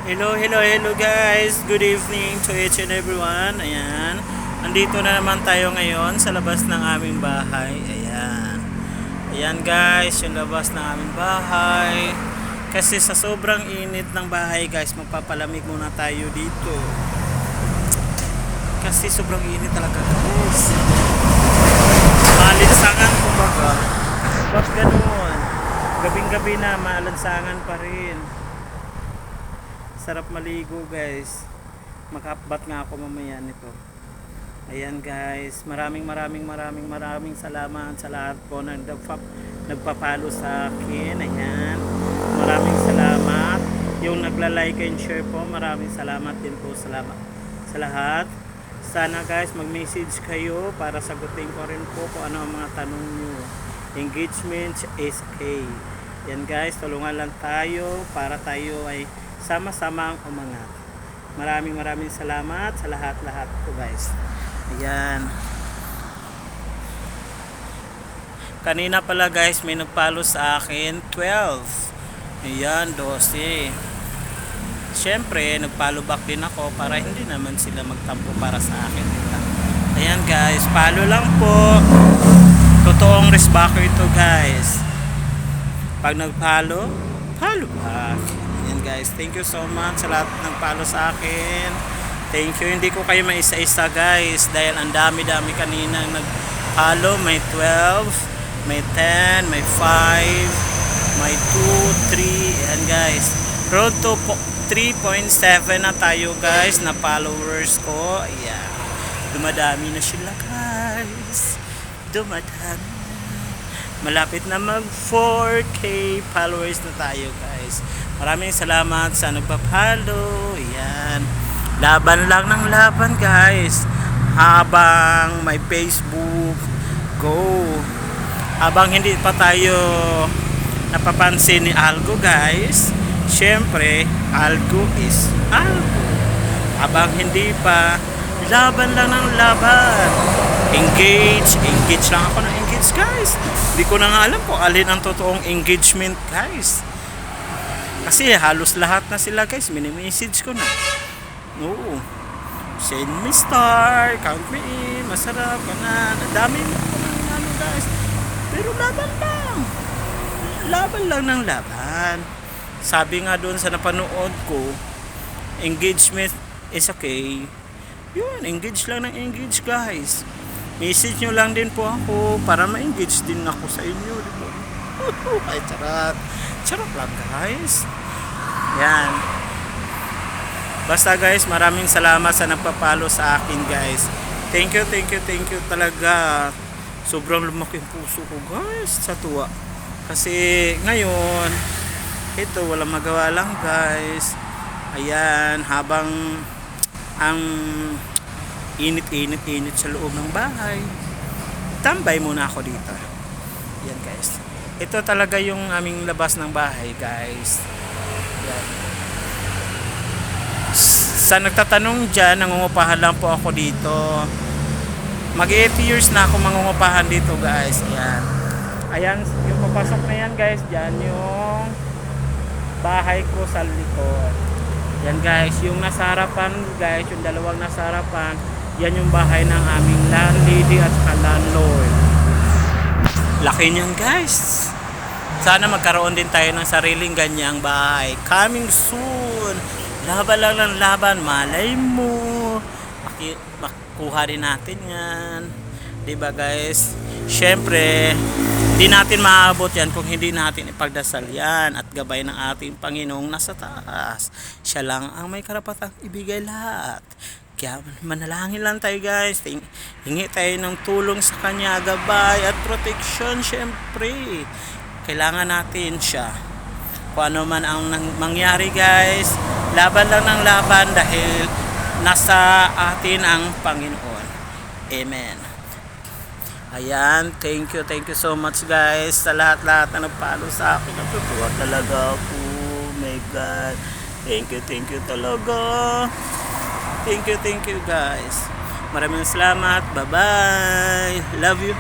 Hello guys. Good evening to each and everyone. Ayan. Andito na naman tayo ngayon sa labas ng aming bahay. Ayan. Ayan guys, yung labas ng aming bahay. Kasi sa sobrang init ng bahay guys, magpapalamig muna tayo dito. Kasi sobrang init talaga guys. Malinsangan kumbaga. Ba't ganun? Gabing-gabi na, malansangan pa rin. Sarap maligo guys. Makapbat nga ako mamaya nito. Ayan guys, maraming salamat sa lahat po na nagpapalo sa akin. Ayan, maraming salamat. Yung nagla-like and share po, maraming salamat din po sa lahat. Sana guys mag-message kayo para sagutin ko rin po kung ano ang mga tanong nyo. Engagement is key. Yan guys, tulungan lang tayo para tayo ay sama-sama ang umangat. Maraming salamat sa lahat po guys. Ayan. Kanina pala guys, may nagpalo sa akin 12. Ayan, 12. Siyempre, nagpalo back din ako para hindi naman sila magtampo para sa akin. Ayan guys, palo lang po. Totoong resbacker ito guys. Pag nagpalo, palo back. Ayan guys, thank you so much sa lahat ng palo sa akin. Thank you. Hindi ko kayo maisa-isa guys dahil ang dami-dami kanina nagpalo. May 12, may 10, may 5, may 2, 3. Ayan guys, road to 3.7 na tayo guys na followers ko. Ayan, dumadami na sila guys. Dumadami. Malapit na mag 4K followers na tayo guys. Maraming salamat sa nagpapalo. Ayan, laban lang ng laban guys. Habang may Facebook, go. Habang hindi pa tayo napapansin ni Algo guys, syempre Algo is Algo. Habang hindi pa, laban lang ng laban. Engage lang ako ng engage guys. Hindi ko na nga alam kung alin ang totoong engagement guys. Kasi halos lahat na sila guys, mini-message ko na. Oo. Send me star, count me in, masarap, kanan. Ang dami na ano guys. Pero laban lang. Laban lang ng laban. Sabi nga doon sa napanood ko, engagement is okay. Yun, engage lang ng engage guys. Message nyo lang din po ako para ma-engage din ako sa inyo, di ba? Ay, charot lang guys. Yan. Basta guys, maraming salamat sa nagpapalo sa akin guys. Thank you talaga. Sobrang lumaki ang puso ko guys sa tuwa. Kasi ngayon, ito walang magawa lang guys. Ayan, habang ang init sa loob ng bahay, tambay muna ako dito. Yan guys, ito talaga yung aming labas ng bahay guys. Yan. Sa nagtatanong dyan, nangungupahan lang po ako dito. Mag 80 years na ako mangungupahan dito guys. Ayan, ayan yung papasok na yan guys. Dyan yung bahay ko sa likod. Yan guys, yung nasa harapan guys, yung dalawang nasa harapan, yan yung bahay ng aming landlady at landlord. Laki niyan guys. Sana magkaroon din tayo ng sariling ganyang bahay. Coming soon. Laban lang ng laban. Malay mo, makuha rin natin yan. Diba guys? Syempre, di natin maaabot yan kung hindi natin ipagdasal yan at gabay ng ating Panginoong nasa taas. Siya lang ang may karapatang ibigay lahat. Kaya manalangin lang tayo guys. Hingi tayo ng tulong sa Kanya, gabay at protection. Syempre, kailangan natin siya. Kung ano man ang mangyari guys, laban lang ng laban dahil nasa atin ang Panginoon. Amen. Ayan, thank you so much guys sa lahat na nagpalo sa akin. Natutuwa talaga ako. Oh my God. Thank you talaga. Thank you guys. Maraming salamat. Bye bye. Love you.